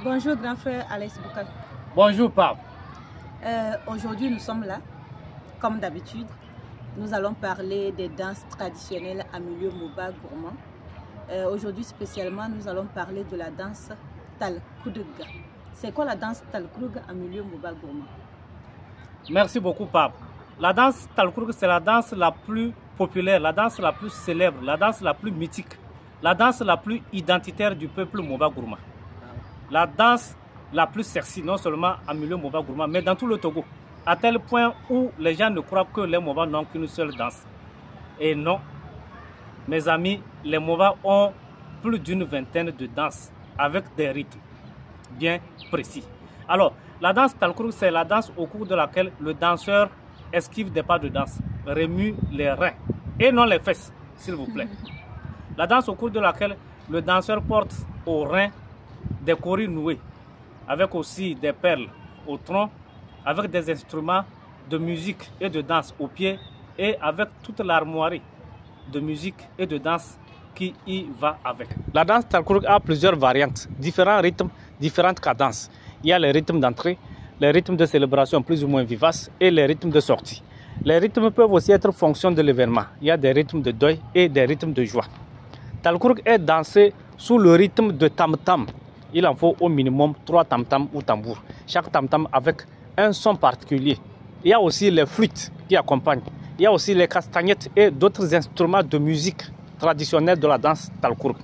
Bonjour grand frère Alex Boukal. Bonjour Pape. Aujourd'hui nous sommes là, comme d'habitude. Nous allons parler des danses traditionnelles à milieu Moba gourmand. Aujourd'hui spécialement nous allons parler de la danse Talkoudg. C'est quoi la danse Talkoudg à milieu Moba gourmand? Merci beaucoup Pape. La danse Talkoudg, c'est la danse la plus populaire, la danse la plus célèbre, la danse la plus mythique, la danse la plus identitaire du peuple Moba gourmand. La danse la plus sexy, non seulement à milieu Moba gourmand, mais dans tout le Togo. À tel point où les gens ne croient que les Moba n'ont qu'une seule danse. Et non, mes amis, les Moba ont plus d'une vingtaine de danses avec des rythmes bien précis. Alors, la danse Talkoudg, c'est la danse au cours de laquelle le danseur esquive des pas de danse, remue les reins et non les fesses, s'il vous plaît. La danse au cours de laquelle le danseur porte aux reins des coris noués, avec aussi des perles au tronc, avec des instruments de musique et de danse aux pieds et avec toute l'armoirie de musique et de danse qui y va avec. La danse Talkoudg a plusieurs variantes, différents rythmes, différentes cadences. Il y a les rythmes d'entrée, les rythmes de célébration plus ou moins vivaces et les rythmes de sortie. Les rythmes peuvent aussi être fonction de l'événement. Il y a des rythmes de deuil et des rythmes de joie. Talkoudg est dansé sous le rythme de tam-tam. Il en faut au minimum 3 tam-tam ou tambours. Chaque tam-tam avec un son particulier. Il y a aussi les flûtes qui accompagnent. Il y a aussi les castagnettes et d'autres instruments de musique traditionnels de la danse Talkoudg.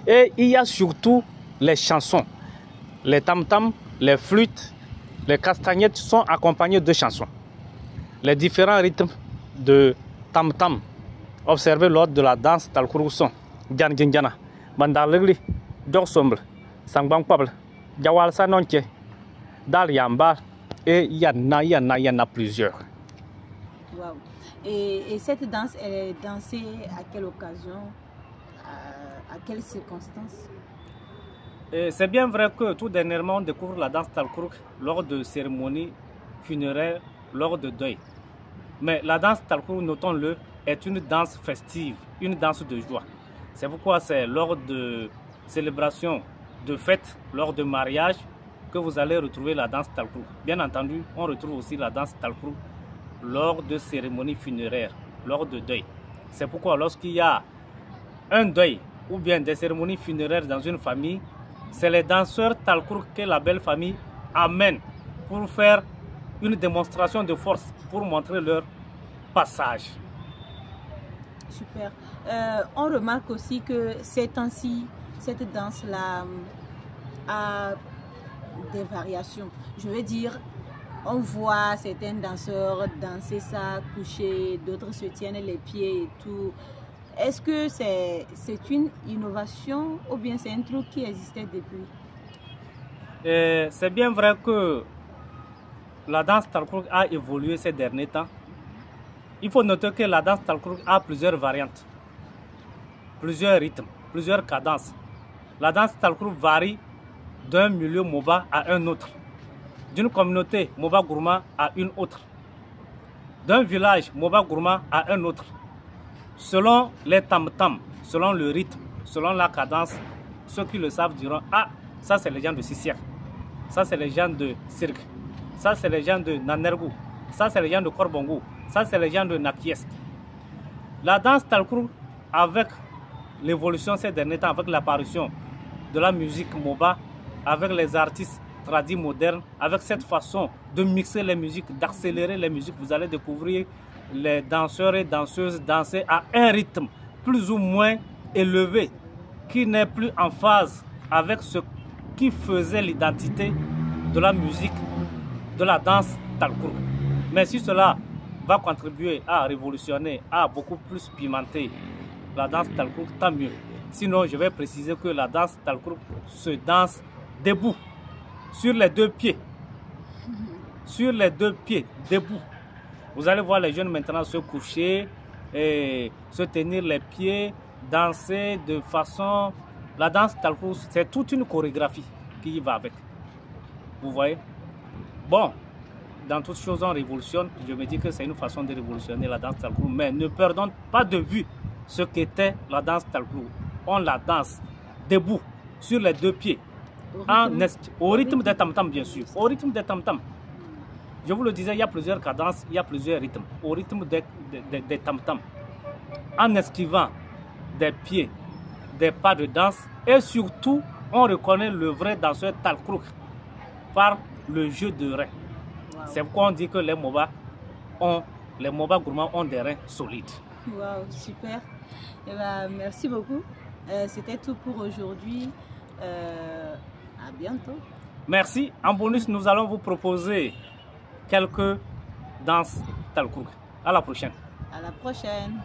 Et il y a surtout les chansons. Les tam-tam, les flûtes, les castagnettes sont accompagnés de chansons. Les différents rythmes de tam-tam observés lors de la danse Talkoudg sont Djanjinjana, Bandalegli, Djoksomble, Sangbang Pable, Jawal Sanonche, Dal Yamba, et il y en a plusieurs. Wow. Et cette danse, elle est dansée à quelle occasion, à quelles circonstances? C'est bien vrai que tout dernièrement on découvre la danse Talkoudg lors de cérémonies funéraires, lors de deuil. Mais la danse Talkoudg, notons-le, est une danse festive, une danse de joie. C'est pourquoi c'est lors de célébrations, de fêtes, lors de mariages que vous allez retrouver la danse Talkoudg. Bien entendu, on retrouve aussi la danse Talkoudg lors de cérémonies funéraires, lors de deuil. C'est pourquoi lorsqu'il y a un deuil ou bien des cérémonies funéraires dans une famille, c'est les danseurs Talkoudg que la belle famille amène pour faire une démonstration de force, pour montrer leur passage. Super. On remarque aussi que ces temps-ci, cette danse-là a des variations. Je veux dire, on voit certains danseurs danser ça, coucher, d'autres se tiennent les pieds et tout. Est-ce que c'est une innovation ou bien c'est un truc qui existait depuis? C'est bien vrai que la danse Talkoudg a évolué ces derniers temps. Il faut noter que la danse Talkoudg a plusieurs variantes, plusieurs rythmes, plusieurs cadences. La danse Talkoudg varie d'un milieu Moba à un autre, d'une communauté Moba gourmand à une autre, d'un village Moba gourmand à un autre, selon les tam-tam, selon le rythme, selon la cadence. Ceux qui le savent diront: ah, ça c'est les gens de Sissiak, ça c'est les gens de Cirque, ça c'est les gens de Nanergou, ça c'est les gens de Korbongou, ça c'est les gens de Nakiest. La danse Talkoudg, avec l'évolution ces derniers temps, avec l'apparition de la musique Moba, avec les artistes tradis modernes, avec cette façon de mixer les musiques, d'accélérer les musiques, vous allez découvrir les danseurs et danseuses danser à un rythme plus ou moins élevé, qui n'est plus en phase avec ce qui faisait l'identité de la musique, de la danse Talkoudg. Mais si cela va contribuer à révolutionner, à beaucoup plus pimenter la danse Talkoudg, tant mieux. Sinon, je vais préciser que la danse Talkoudg se danse debout, sur les deux pieds. Sur les deux pieds, debout. Vous allez voir les jeunes maintenant se coucher et se tenir les pieds, danser de façon... La danse Talkoudg, c'est toute une chorégraphie qui y va avec. Vous voyez? Bon, dans toutes choses on révolutionne. Je me dis que c'est une façon de révolutionner la danse Talkoudg. Mais ne perdons pas de vue ce qu'était la danse Talkoudg. On la danse debout, sur les deux pieds. Au rythme des tam-tam, bien sûr. Au rythme des tam-tam. Je vous le disais, il y a plusieurs cadences, il y a plusieurs rythmes. Au rythme des tam-tam. En esquivant des pieds, des pas de danse. Et surtout, on reconnaît le vrai danseur Talkrouk par le jeu de reins. Wow. C'est pourquoi on dit que les Moba gourmands ont des reins solides. Wow, super. Eh ben, merci beaucoup. C'était tout pour aujourd'hui. À bientôt. Merci. En bonus, nous allons vous proposer quelques danses Talkrouk. À la prochaine. À la prochaine.